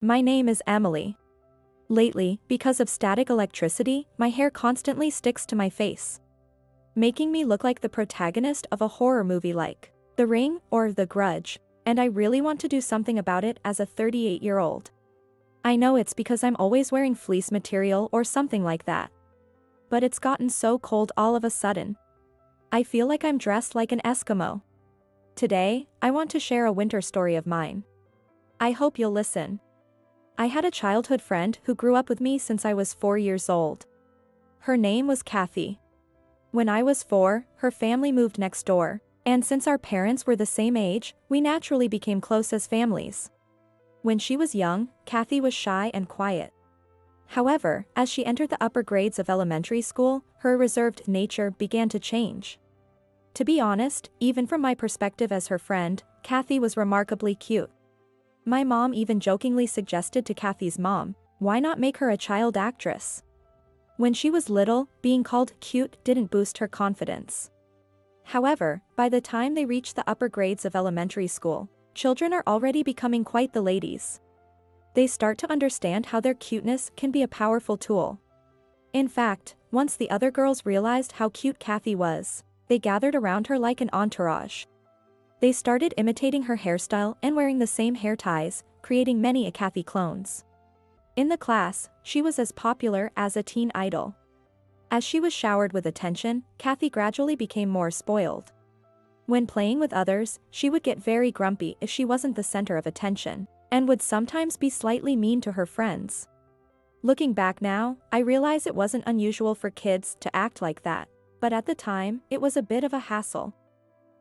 My name is Emily. Lately, because of static electricity, my hair constantly sticks to my face, making me look like the protagonist of a horror movie like The Ring or The Grudge, and I really want to do something about it as a 38-year-old. I know it's because I'm always wearing fleece material or something like that. But it's gotten so cold all of a sudden. I feel like I'm dressed like an Eskimo. Today, I want to share a winter story of mine. I hope you'll listen. I had a childhood friend who grew up with me since I was 4 years old. Her name was Kathy. When I was 4, her family moved next door, and since our parents were the same age, we naturally became close as families. When she was young, Kathy was shy and quiet. However, as she entered the upper grades of elementary school, her reserved nature began to change. To be honest, even from my perspective as her friend, Kathy was remarkably cute. My mom even jokingly suggested to Kathy's mom, why not make her a child actress? When she was little, being called cute didn't boost her confidence. However, by the time they reached the upper grades of elementary school, children are already becoming quite the ladies. They start to understand how their cuteness can be a powerful tool. In fact, once the other girls realized how cute Kathy was, they gathered around her like an entourage. They started imitating her hairstyle and wearing the same hair ties, creating many a Kathy clones. In the class, she was as popular as a teen idol. As she was showered with attention, Kathy gradually became more spoiled. When playing with others, she would get very grumpy if she wasn't the center of attention, and would sometimes be slightly mean to her friends. Looking back now, I realize it wasn't unusual for kids to act like that, but at the time, it was a bit of a hassle.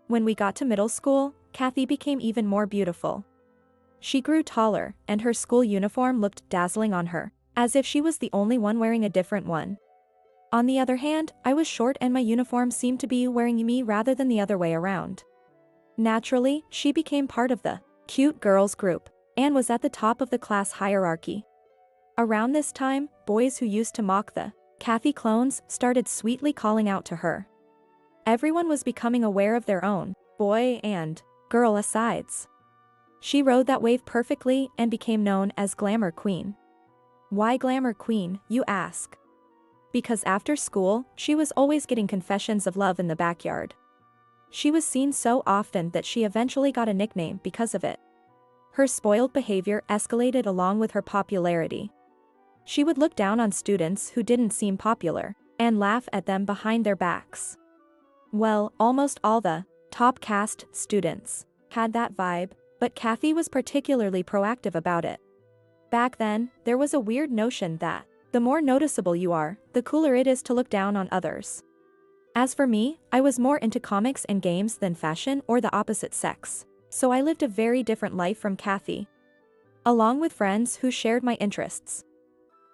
When we got to middle school, Kathy became even more beautiful. She grew taller, and her school uniform looked dazzling on her, as if she was the only one wearing a different one. On the other hand, I was short and my uniform seemed to be wearing me rather than the other way around. Naturally, she became part of the cute girls group, and was at the top of the class hierarchy. Around this time, boys who used to mock the Kathy clones started sweetly calling out to her. Everyone was becoming aware of their own boy and girl asides. She rode that wave perfectly and became known as Glamour Queen. Why Glamour Queen, you ask? Because after school, she was always getting confessions of love in the backyard. She was seen so often that she eventually got a nickname because of it. Her spoiled behavior escalated along with her popularity. She would look down on students who didn't seem popular, and laugh at them behind their backs. Well, almost all the top caste students had that vibe, but Kathy was particularly proactive about it. Back then, there was a weird notion that the more noticeable you are, the cooler it is to look down on others. As for me, I was more into comics and games than fashion or the opposite sex, so I lived a very different life from Kathy, along with friends who shared my interests.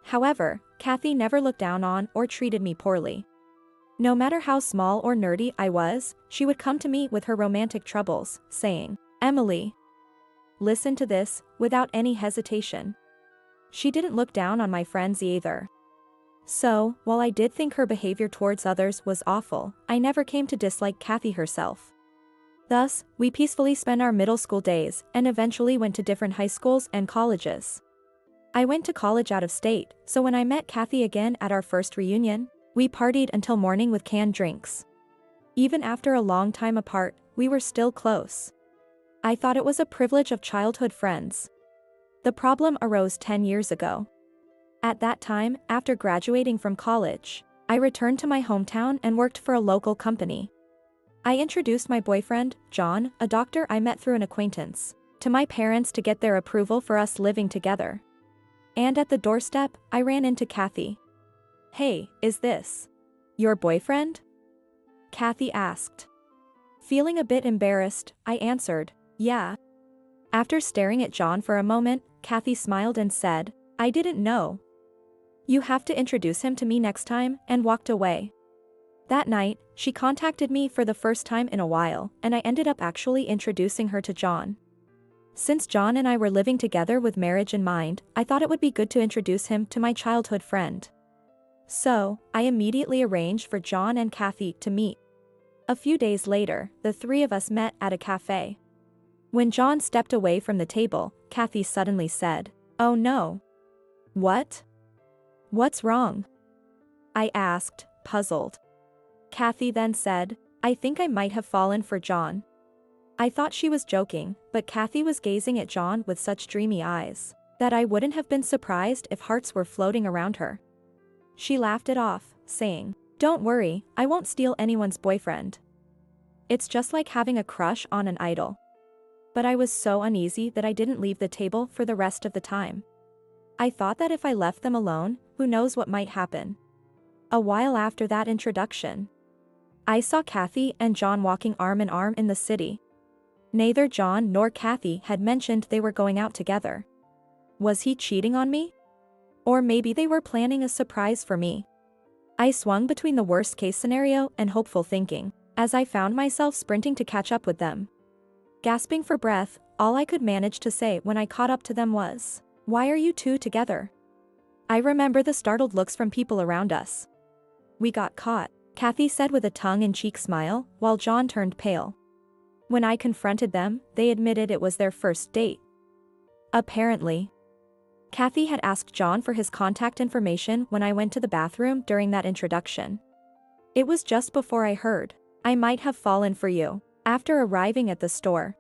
However, Kathy never looked down on or treated me poorly. No matter how small or nerdy I was, she would come to me with her romantic troubles, saying, "Emily, listen to this," without any hesitation. She didn't look down on my friends either. So, while I did think her behavior towards others was awful, I never came to dislike Kathy herself. Thus, we peacefully spent our middle school days and eventually went to different high schools and colleges. I went to college out of state, so when I met Kathy again at our first reunion, we partied until morning with canned drinks. Even after a long time apart, we were still close. I thought it was a privilege of childhood friends. The problem arose 10 years ago. At that time, after graduating from college, I returned to my hometown and worked for a local company. I introduced my boyfriend, John, a doctor I met through an acquaintance, to my parents to get their approval for us living together. And at the doorstep, I ran into Kathy. "Hey, is this your boyfriend?" Kathy asked. Feeling a bit embarrassed, I answered, "Yeah." After staring at John for a moment, Kathy smiled and said, "I didn't know. You have to introduce him to me next time," and walked away. That night, she contacted me for the first time in a while, and I ended up actually introducing her to John. Since John and I were living together with marriage in mind, I thought it would be good to introduce him to my childhood friend. So, I immediately arranged for John and Kathy to meet. A few days later, the three of us met at a cafe. When John stepped away from the table, Kathy suddenly said, Oh no. What? What's wrong? I asked, puzzled. Kathy then said, I think I might have fallen for John. I thought she was joking, but Kathy was gazing at John with such dreamy eyes that I wouldn't have been surprised if hearts were floating around her. She laughed it off, saying, Don't worry, I won't steal anyone's boyfriend. It's just like having a crush on an idol. But I was so uneasy that I didn't leave the table for the rest of the time. I thought that if I left them alone, who knows what might happen. A while after that introduction, I saw Kathy and John walking arm in arm in the city. Neither John nor Kathy had mentioned they were going out together. Was he cheating on me? Or maybe they were planning a surprise for me. I swung between the worst-case scenario and hopeful thinking, as I found myself sprinting to catch up with them. Gasping for breath, all I could manage to say when I caught up to them was, Why are you two together? I remember the startled looks from people around us. We got caught, Kathy said with a tongue-in-cheek smile, while John turned pale. When I confronted them, they admitted it was their first date. Apparently, Kathy had asked John for his contact information when I went to the bathroom during that introduction. It was just before I heard, I might have fallen for you, after arriving at the store.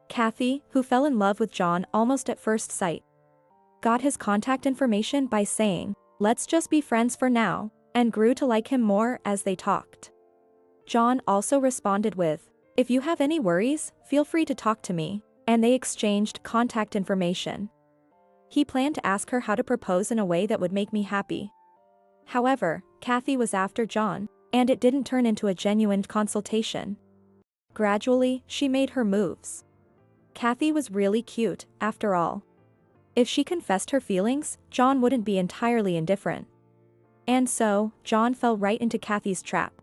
Kathy, who fell in love with John almost at first sight, got his contact information by saying, Let's just be friends for now, and grew to like him more as they talked. John also responded with, If you have any worries, feel free to talk to me, and they exchanged contact information. He planned to ask her how to propose in a way that would make me happy. However, Kathy was after John, and it didn't turn into a genuine consultation. Gradually, she made her moves. Kathy was really cute, after all. If she confessed her feelings, John wouldn't be entirely indifferent. And so, John fell right into Kathy's trap.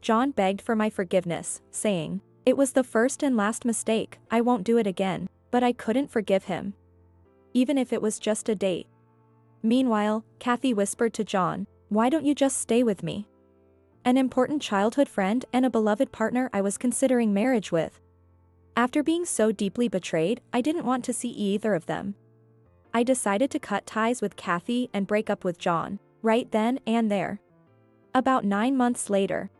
John begged for my forgiveness, saying, It was the first and last mistake, I won't do it again, but I couldn't forgive him. Even if it was just a date. Meanwhile, Kathy whispered to John, Why don't you just stay with me? An important childhood friend and a beloved partner I was considering marriage with. After being so deeply betrayed, I didn't want to see either of them. I decided to cut ties with Kathy and break up with John, right then and there. About 9 months later,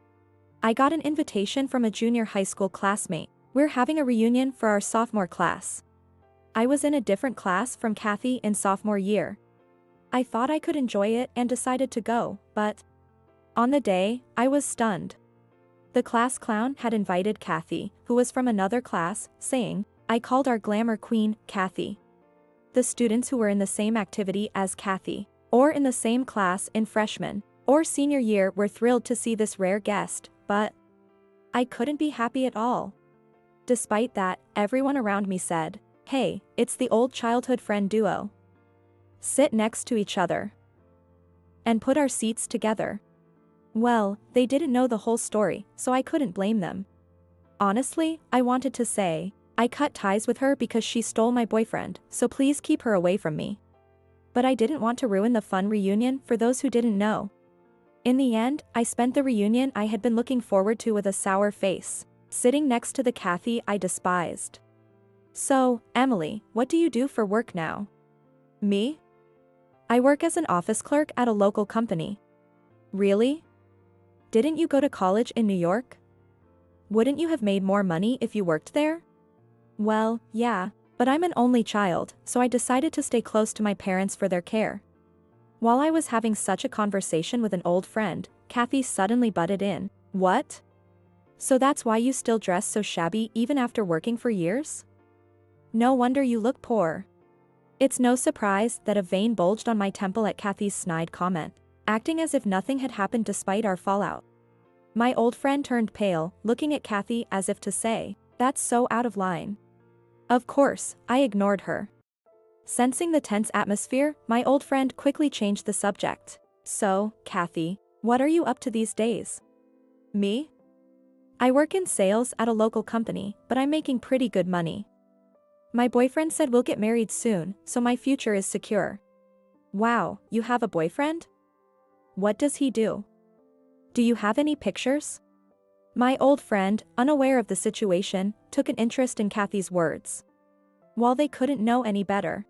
I got an invitation from a junior high school classmate. We're having a reunion for our sophomore class. I was in a different class from Kathy in sophomore year. I thought I could enjoy it and decided to go, but on the day, I was stunned. The class clown had invited Kathy, who was from another class, saying, I called our glamour queen, Kathy. The students who were in the same activity as Kathy, or in the same class in freshman or senior year were thrilled to see this rare guest, but I couldn't be happy at all. Despite that, everyone around me said, Hey, it's the old childhood friend duo. Sit next to each other. And put our seats together. Well, they didn't know the whole story, so I couldn't blame them. Honestly, I wanted to say, I cut ties with her because she stole my boyfriend, so please keep her away from me. But I didn't want to ruin the fun reunion for those who didn't know. In the end, I spent the reunion I had been looking forward to with a sour face, sitting next to the Kathy I despised. So, Emily, what do you do for work now? Me? I work as an office clerk at a local company. Really? Didn't you go to college in New York? Wouldn't you have made more money if you worked there? Well, yeah, but I'm an only child, so I decided to stay close to my parents for their care. While I was having such a conversation with an old friend, Kathy suddenly butted in. What? So that's why you still dress so shabby even after working for years? No wonder you look poor. It's no surprise that a vein bulged on my temple at Kathy's snide comment, acting as if nothing had happened despite our fallout. My old friend turned pale, looking at Kathy as if to say, That's so out of line. Of course, I ignored her. Sensing the tense atmosphere, my old friend quickly changed the subject. So, Kathy, what are you up to these days? Me? I work in sales at a local company, but I'm making pretty good money. My boyfriend said we'll get married soon, so my future is secure. Wow, you have a boyfriend? What does he do? Do you have any pictures? My old friend, unaware of the situation, took an interest in Kathy's words. While they couldn't know any better.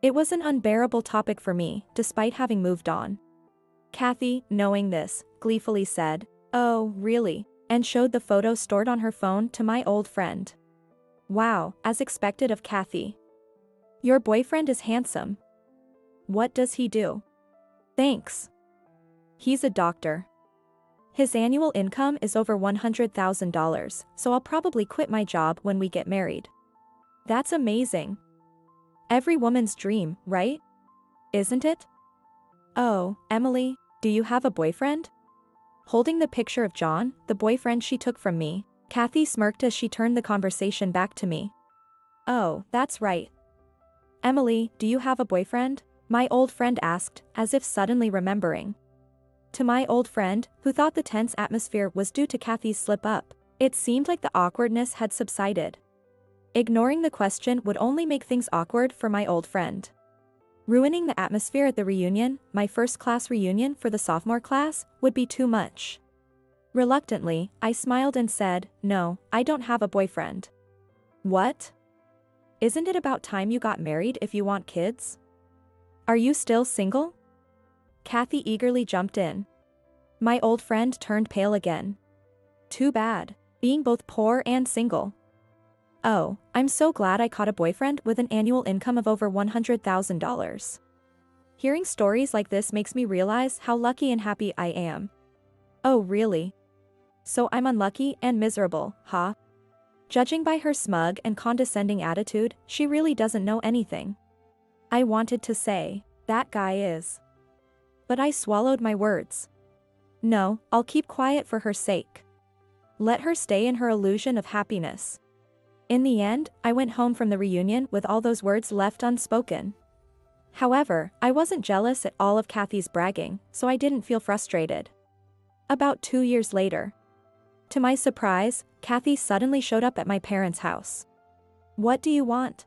It was an unbearable topic for me, despite having moved on. Kathy, knowing this, gleefully said, "Oh, really?" and showed the photo stored on her phone to my old friend. Wow, as expected of Kathy. Your boyfriend is handsome. What does he do? Thanks. He's a doctor. His annual income is over $100,000, so I'll probably quit my job when we get married. That's amazing. Every woman's dream, right? Isn't it? Oh, Emily, do you have a boyfriend? Holding the picture of John, the boyfriend she took from me, Kathy smirked as she turned the conversation back to me. Oh, that's right. Emily, do you have a boyfriend? My old friend asked, as if suddenly remembering. To my old friend, who thought the tense atmosphere was due to Kathy's slip-up, it seemed like the awkwardness had subsided. Ignoring the question would only make things awkward for my old friend. Ruining the atmosphere at the reunion, my first-class reunion for the sophomore class, would be too much. Reluctantly, I smiled and said, "No, I don't have a boyfriend." What? Isn't it about time you got married if you want kids? Are you still single? Kathy eagerly jumped in. My old friend turned pale again. Too bad, being both poor and single. Oh, I'm so glad I caught a boyfriend with an annual income of over $100,000. Hearing stories like this makes me realize how lucky and happy I am. Oh really? So I'm unlucky and miserable, huh? Judging by her smug and condescending attitude, she really doesn't know anything. I wanted to say, that guy is. But I swallowed my words. No, I'll keep quiet for her sake. Let her stay in her illusion of happiness. In the end, I went home from the reunion with all those words left unspoken. However, I wasn't jealous at all of Kathy's bragging, so I didn't feel frustrated. About 2 years later. To my surprise, Kathy suddenly showed up at my parents' house. What do you want?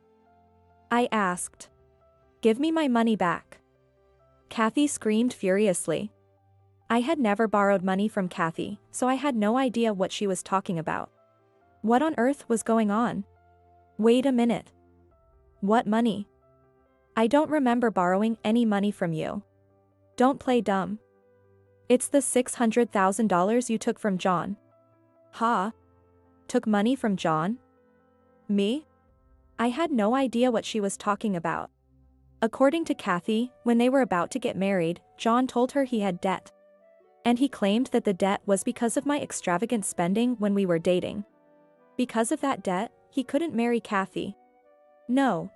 I asked. Give me my money back. Kathy screamed furiously. I had never borrowed money from Kathy, so I had no idea what she was talking about. What on earth was going on? Wait a minute. What money? I don't remember borrowing any money from you. Don't play dumb. It's the $600,000 you took from John. Huh? Took money from John? Me? I had no idea what she was talking about. According to Kathy, when they were about to get married, John told her he had debt. And he claimed that the debt was because of my extravagant spending when we were dating. Because of that debt, he couldn't marry Kathy. No.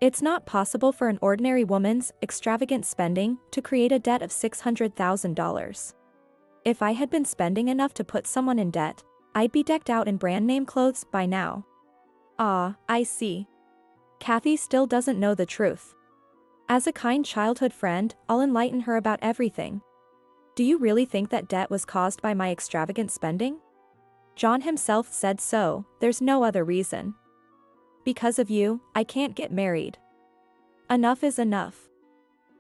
It's not possible for an ordinary woman's extravagant spending to create a debt of $600,000. If I had been spending enough to put someone in debt, I'd be decked out in brand name clothes by now. Ah, I see. Kathy still doesn't know the truth. As a kind childhood friend, I'll enlighten her about everything. Do you really think that debt was caused by my extravagant spending? John himself said so, there's no other reason. Because of you, I can't get married. Enough is enough.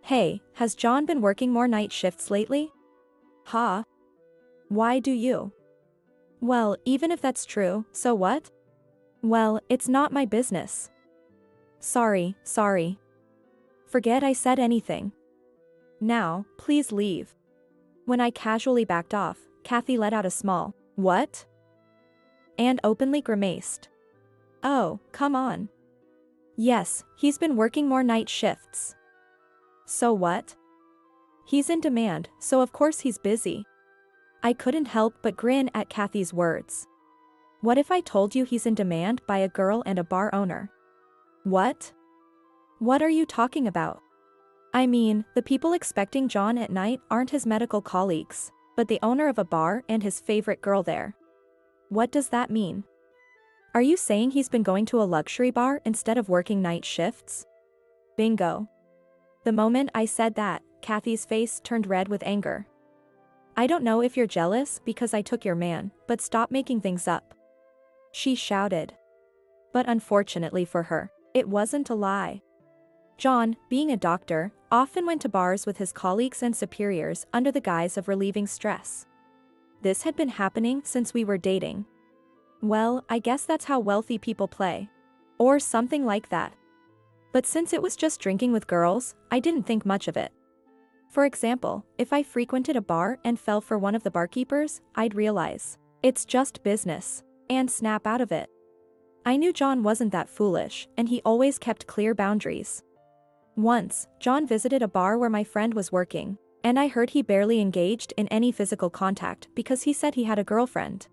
Hey, has John been working more night shifts lately? Huh? Why do you? Well, even if that's true, so what? Well, it's not my business. Sorry. Forget I said anything. Now, please leave. When I casually backed off, Kathy let out a small, "What?" and openly grimaced. Oh, come on. Yes, he's been working more night shifts. So what? He's in demand, so of course he's busy. I couldn't help but grin at Kathy's words. What if I told you he's in demand by a girl and a bar owner? What? What are you talking about? I mean, the people expecting John at night aren't his medical colleagues, but the owner of a bar and his favorite girl there. What does that mean? Are you saying he's been going to a luxury bar instead of working night shifts? Bingo. The moment I said that, Kathy's face turned red with anger. I don't know if you're jealous because I took your man, but stop making things up. She shouted. But unfortunately for her, it wasn't a lie. John, being a doctor, often went to bars with his colleagues and superiors under the guise of relieving stress. This had been happening since we were dating. Well, I guess that's how wealthy people play. Or something like that. But since it was just drinking with girls, I didn't think much of it. For example, if I frequented a bar and fell for one of the barkeepers, I'd realize it's just business and snap out of it. I knew John wasn't that foolish, and he always kept clear boundaries. Once, John visited a bar where my friend was working, and I heard he barely engaged in any physical contact because he said he had a girlfriend.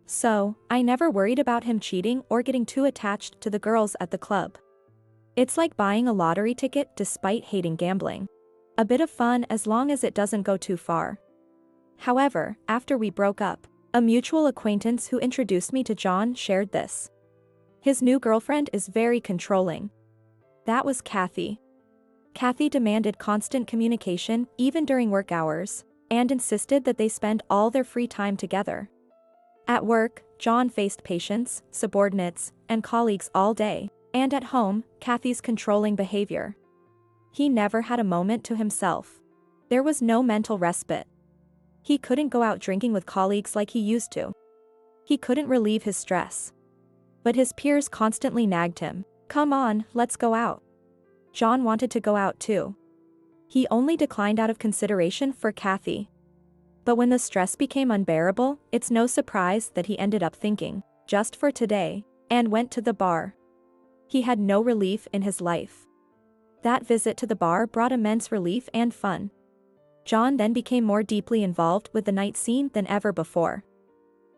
So, I never worried about him cheating or getting too attached to the girls at the club. It's like buying a lottery ticket despite hating gambling. A bit of fun as long as it doesn't go too far. However, after we broke up, a mutual acquaintance who introduced me to John shared this. His new girlfriend is very controlling. That was Kathy. Kathy demanded constant communication even during work hours, and insisted that they spend all their free time together. At work, John faced patients, subordinates, and colleagues all day, and at home, Kathy's controlling behavior. He never had a moment to himself. There was no mental respite. He couldn't go out drinking with colleagues like he used to. He couldn't relieve his stress. But his peers constantly nagged him. Come on, let's go out. John wanted to go out too. He only declined out of consideration for Kathy. But when the stress became unbearable, it's no surprise that he ended up thinking, just for today, and went to the bar. He had no relief in his life. That visit to the bar brought immense relief and fun. John then became more deeply involved with the night scene than ever before.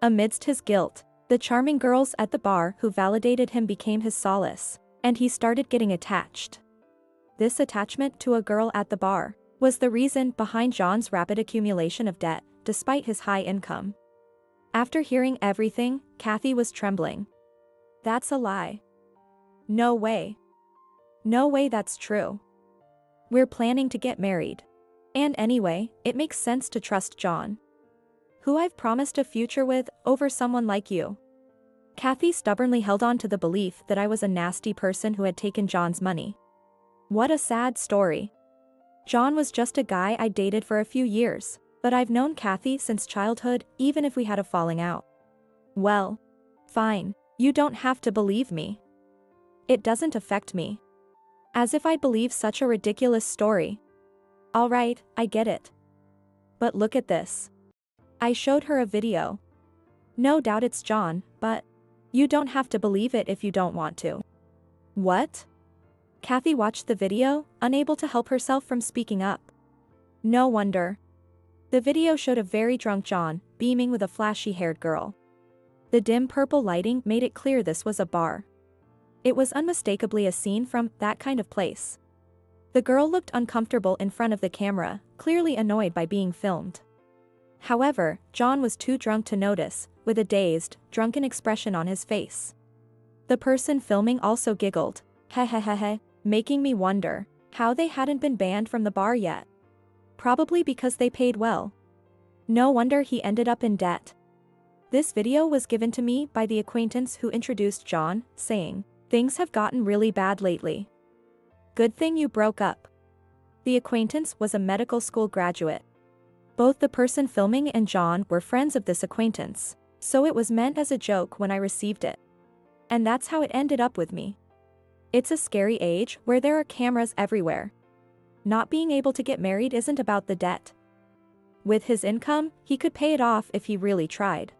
Amidst his guilt, the charming girls at the bar who validated him became his solace, and he started getting attached. This attachment to a girl at the bar was the reason behind John's rapid accumulation of debt, despite his high income. After hearing everything, Kathy was trembling. That's a lie. No way. No way that's true. We're planning to get married. And anyway, it makes sense to trust John, who I've promised a future with, over someone like you. Kathy stubbornly held on to the belief that I was a nasty person who had taken John's money. What a sad story. John was just a guy I dated for a few years, but I've known Kathy since childhood, even if we had a falling out. Well, fine, you don't have to believe me. It doesn't affect me. As if I'd believe such a ridiculous story. Alright, I get it. But look at this. I showed her a video. No doubt it's John, but you don't have to believe it if you don't want to. What? Kathy watched the video, unable to help herself from speaking up. No wonder. The video showed a very drunk John, beaming with a flashy-haired girl. The dim purple lighting made it clear this was a bar. It was unmistakably a scene from That Kind of Place. The girl looked uncomfortable in front of the camera, clearly annoyed by being filmed. However, John was too drunk to notice, with a dazed, drunken expression on his face. The person filming also giggled, hehehehe, making me wonder how they hadn't been banned from the bar yet. Probably because they paid well. No wonder he ended up in debt. This video was given to me by the acquaintance who introduced John, saying, "Things have gotten really bad lately. Good thing you broke up." The acquaintance was a medical school graduate. Both the person filming and John were friends of this acquaintance, so it was meant as a joke when I received it. And that's how it ended up with me. It's a scary age where there are cameras everywhere. Not being able to get married isn't about the debt. With his income, he could pay it off if he really tried.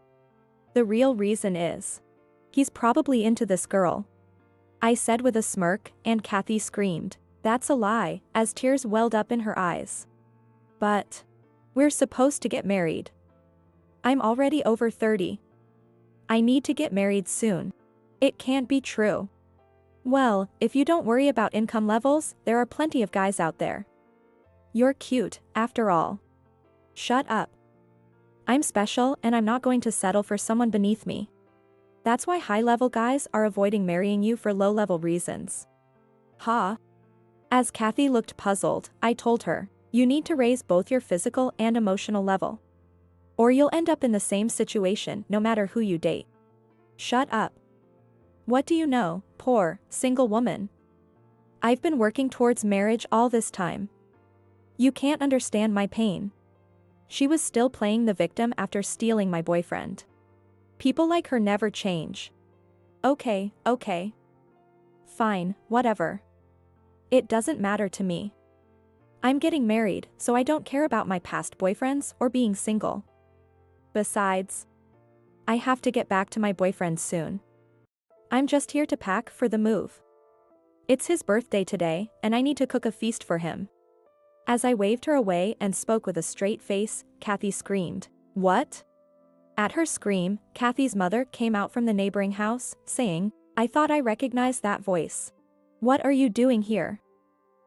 The real reason is, he's probably into this girl. I said with a smirk, and Kathy screamed, "That's a lie," as tears welled up in her eyes. But we're supposed to get married. I'm already over 30. I need to get married soon. It can't be true. Well, if you don't worry about income levels, there are plenty of guys out there. You're cute, after all. Shut up. I'm special and I'm not going to settle for someone beneath me. That's why high-level guys are avoiding marrying you for low-level reasons. Huh? As Kathy looked puzzled, I told her, you need to raise both your physical and emotional level. Or you'll end up in the same situation no matter who you date. Shut up. What do you know, poor, single woman? I've been working towards marriage all this time. You can't understand my pain. She was still playing the victim after stealing my boyfriend. People like her never change. Okay. Fine, whatever. It doesn't matter to me. I'm getting married, so I don't care about my past boyfriends or being single. Besides, I have to get back to my boyfriend soon. I'm just here to pack for the move. It's his birthday today, and I need to cook a feast for him. As I waved her away and spoke with a straight face, Kathy screamed, "What?" At her scream, Kathy's mother came out from the neighboring house, saying, "I thought I recognized that voice. What are you doing here?"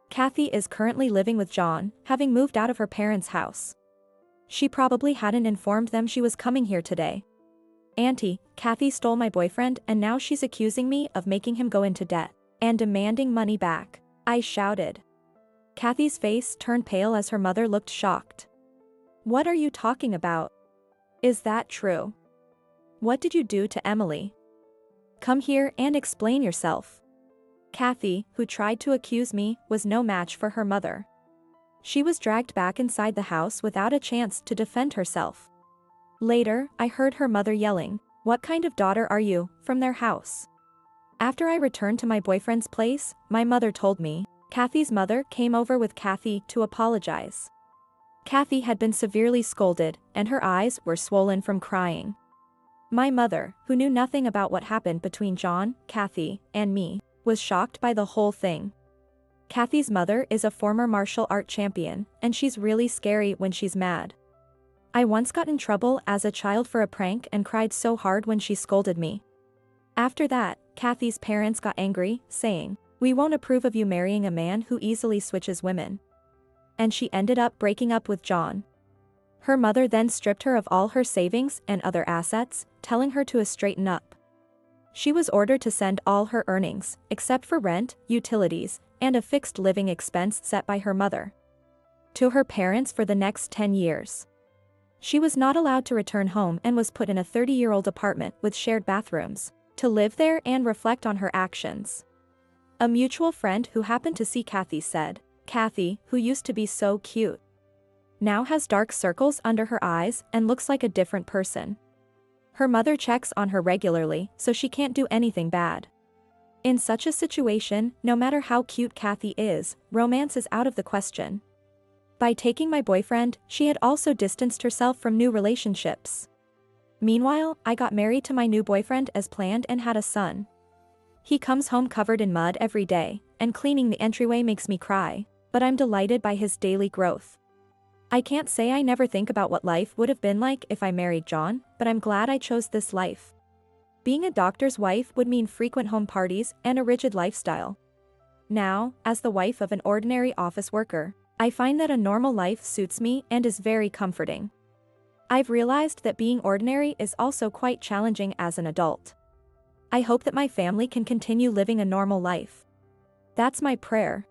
Kathy is currently living with John, having moved out of her parents' house. She probably hadn't informed them she was coming here today. "Auntie, Kathy stole my boyfriend and now she's accusing me of making him go into debt and demanding money back," I shouted. Kathy's face turned pale as her mother looked shocked. "What are you talking about? Is that true? What did you do to Emily? Come here and explain yourself." Kathy, who tried to accuse me, was no match for her mother. She was dragged back inside the house without a chance to defend herself. Later, I heard her mother yelling, "What kind of daughter are you?" from their house. After I returned to my boyfriend's place, my mother told me, Kathy's mother came over with Kathy to apologize. Kathy had been severely scolded, and her eyes were swollen from crying. My mother, who knew nothing about what happened between John, Kathy, and me, was shocked by the whole thing. Kathy's mother is a former martial art champion, and she's really scary when she's mad. I once got in trouble as a child for a prank and cried so hard when she scolded me. After that, Kathy's parents got angry, saying, "We won't approve of you marrying a man who easily switches women." And she ended up breaking up with John. Her mother then stripped her of all her savings and other assets, telling her to straighten up. She was ordered to send all her earnings, except for rent, utilities, and a fixed living expense set by her mother, to her parents for the next 10 years. She was not allowed to return home and was put in a 30-year-old apartment with shared bathrooms, to live there and reflect on her actions. A mutual friend who happened to see Kathy said, "Kathy, who used to be so cute, now has dark circles under her eyes and looks like a different person. Her mother checks on her regularly, so she can't do anything bad." In such a situation, no matter how cute Kathy is, romance is out of the question. By taking my boyfriend, she had also distanced herself from new relationships. Meanwhile, I got married to my new boyfriend as planned and had a son. He comes home covered in mud every day, and cleaning the entryway makes me cry, but I'm delighted by his daily growth. I can't say I never think about what life would have been like if I married John, but I'm glad I chose this life. Being a doctor's wife would mean frequent home parties and a rigid lifestyle. Now, as the wife of an ordinary office worker, I find that a normal life suits me and is very comforting. I've realized that being ordinary is also quite challenging as an adult. I hope that my family can continue living a normal life. That's my prayer.